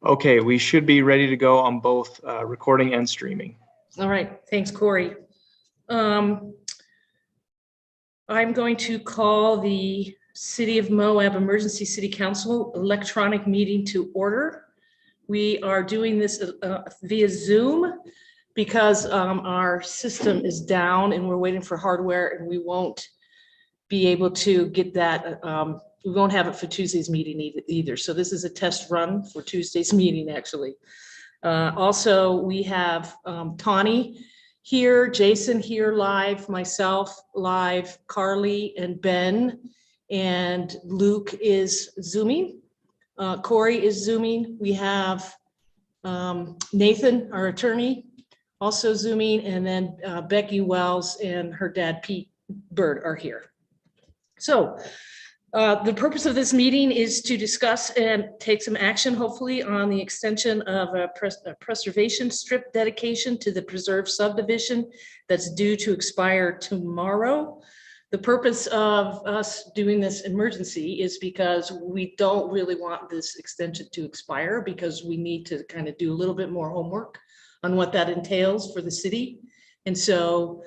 Okay, we should be ready to go on both recording and streaming. All right, thanks, Corey. I'm going to call the City of Moab Emergency City Council electronic meeting to order. We are doing this via Zoom because our system is down and we're waiting for hardware, and we won't be able to get that. We won't have it for Tuesday's meeting either. So this is a test run for Tuesday's meeting, actually. Also, we have Tawny here, Jason here live, myself live, Carly and Ben, and Luke is Zooming. Corey is Zooming. We have Nathan, our attorney, also Zooming, and then Becky Wells and her dad, Pete Bird, are here. So the purpose of this meeting is to discuss and take some action, hopefully, on the extension of a preservation strip dedication to the preserve subdivision that's due to expire tomorrow. The purpose of us doing this emergency is because we don't really want this extension to expire, because we need to kind of do a little bit more homework on what that entails for the city. And so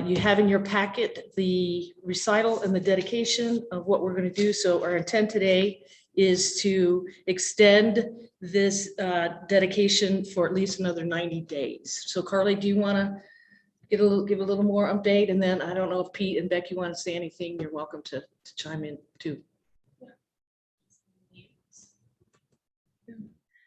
you have in your packet the recital and the dedication of what we're going to do. So our intent today is to extend this dedication for at least another 90 days. So Carly, do you want to give a little more update? And then I don't know if Pete and Becky want to say anything. You're welcome to chime in too.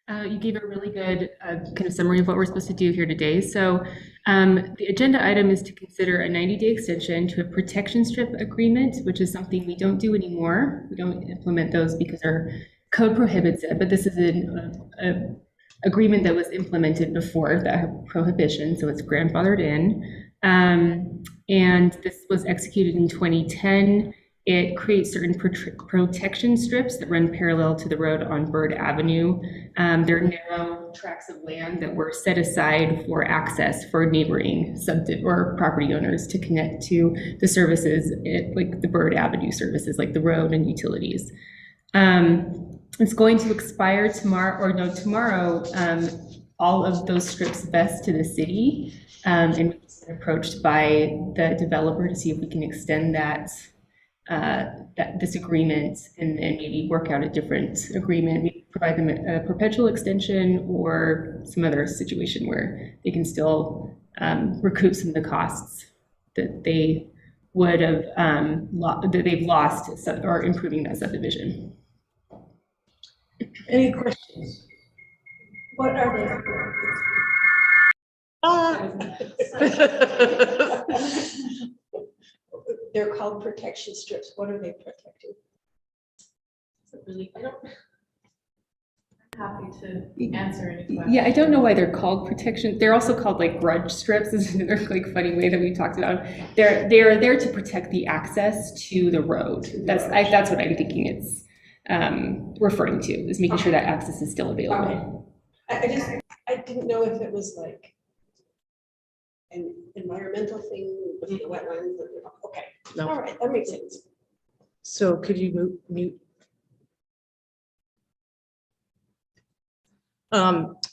You gave a really good kind of summary of what we're supposed to do here today. So the agenda item is to consider a 90-day extension to a protection strip agreement, which is something we don't do anymore. We don't implement those because our code prohibits it, but this is an agreement that was implemented before that prohibition, so it's grandfathered in. And this was executed in 2010. It creates certain protection strips that run parallel to the road on Bird Avenue. They're narrow tracts of land that were set aside for access for neighboring or property owners to connect to the services, like the Bird Avenue services, like the road and utilities. It's going to expire tomorrow, tomorrow. All of those strips vest to the city, and we've been approached by the developer to see if we can extend this agreement and maybe work out a different agreement. We provide them a perpetual extension or some other situation where they can still recoup some of the costs that they would have that they've lost or improving that subdivision. Any questions? What are they? They're called protection strips. What are they protecting? Really, I don't. Happy to answer any questions. Yeah, I don't know why they're called protection. They're also called like grudge strips. This is another like funny way that we talked about. They're there to protect the access to the road. That's what I'm thinking it's referring to, is making sure that access is still available. Okay. I didn't know if it was like an environmental thing with the wetlands. Okay. No. All right, that makes sense. So could you mute?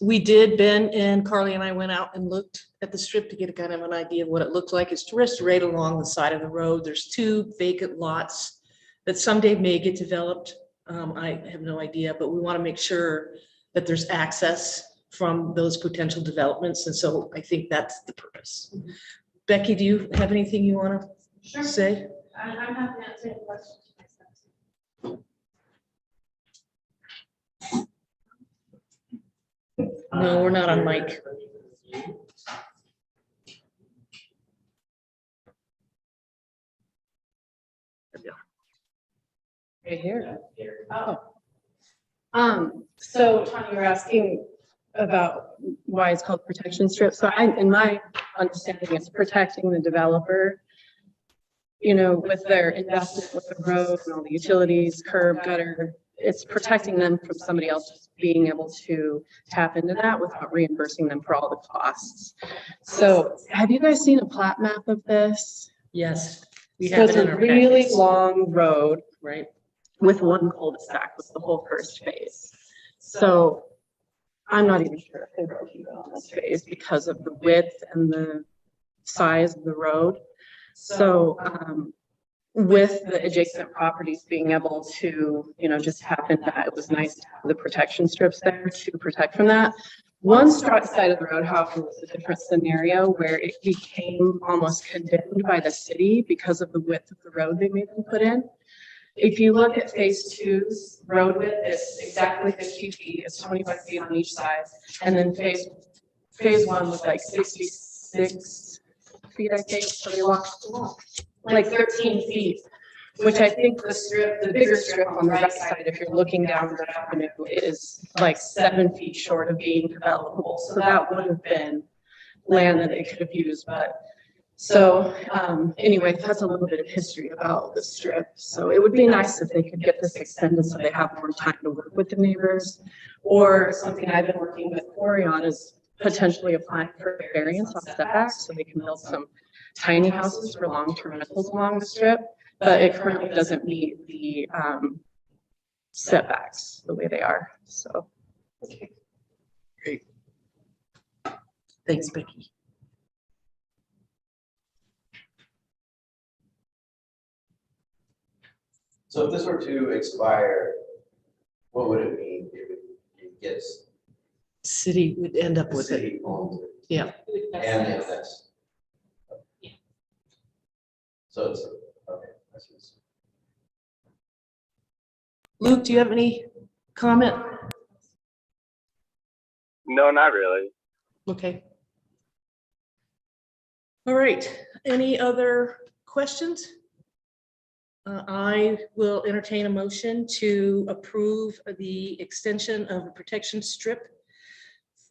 We did, Ben and Carly and I went out and looked at the strip to get a kind of an idea of what it looked like. It's just right along the side of the road. There's 2 vacant lots that someday may get developed. I have no idea, but we want to make sure that there's access from those potential developments. And so I think that's the purpose. Mm-hmm. Becky, do you have anything you want to say? I'm happy to answer any questions. No, we're not on mic. Right here. Oh. So Tanya, you were asking about why it's called protection strip. So in my understanding, it's protecting the developer, you know, with their investment with the road and all the utilities, curb, gutter. It's protecting them from somebody else just being able to tap into that without reimbursing them for all the costs. So have you guys seen a plat map of this? Yes. We So have it's it in a our really packets. long road Right. with one cul-de-sac was the whole first phase. So I'm not even sure if they broke even on this phase because of the width and the size of the road. So, with the adjacent properties being able to, just happen that it was nice to have the protection strips there to protect from that. One side of the road, however, was a different scenario where it became almost condemned by the city because of the width of the road they made them put in. If you look at phase two's road width, it's exactly 50 feet, it's 25 feet on each side. And then phase one was like 66 feet, I think, so they walked like 13 feet, which I think the bigger strip on the right side, if you're looking down the avenue, is like 7 feet short of being developable. So that would have been land that they could have used, but so anyway, that's a little bit of history about the strip. So it would be nice if they could get this extended so they have more time to work with the neighbors. Or something I've been working with Corey on is potentially applying for variance on setbacks so they can build some tiny houses for long-term rentals along the strip, but it currently doesn't meet the setbacks the way they are, so. Okay. Great. Thanks, Becky. So if this were to expire, what would it mean if it gets City would end up the with it. city owns it Yeah. and the annexed? So it's, okay, I see. Luke, do you have any comment? No, not really. Okay. All right, any other questions? I will entertain a motion to approve the extension of a protection strip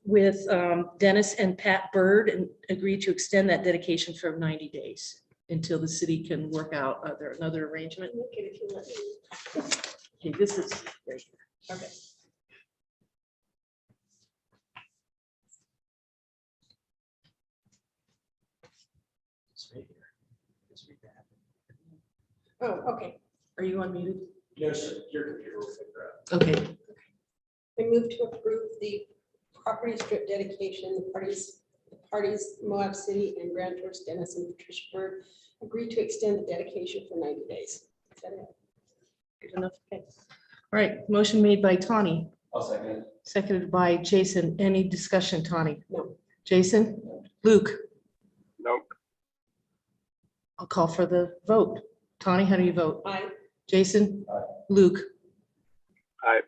with Dennis and Pat Bird and agree to extend that dedication for 90 days until the city can work out another arrangement. Okay, if you let me. Okay, this is right here. Okay. It's right here. It's right there. Oh, okay. Are you unmuted? Yes, your computer will figure out. Okay, I move to approve the property strip dedication. The parties, Moab City and Grand Tours Dennis and Patricia Bird, agreed to extend the dedication for 90 days. Is that it? good enough. Okay. All right, motion made by Tawny, I'll second it. seconded by Jason. Any discussion, Tawny? No. Jason? Luke? Nope. I'll call for the vote. Tawny, how do you vote? Aye. Jason? Aye. Luke? Aye.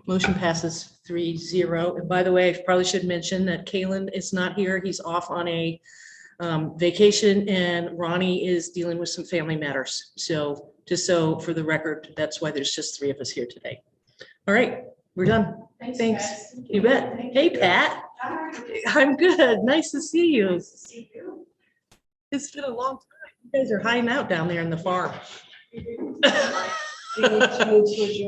Motion passes 3-0. And by the way, I probably should mention that Kalen is not here. He's off on a vacation and Ronnie is dealing with some family matters. So just so for the record, that's why there's just 3 of us here today. All right, we're done. Thanks. guys. You bet. Hey, Pat. Hi. I'm good. Nice to see you. Nice to see you. It's been a long time. You guys are hiding out down there in the farm. Do you need to move to adjourn?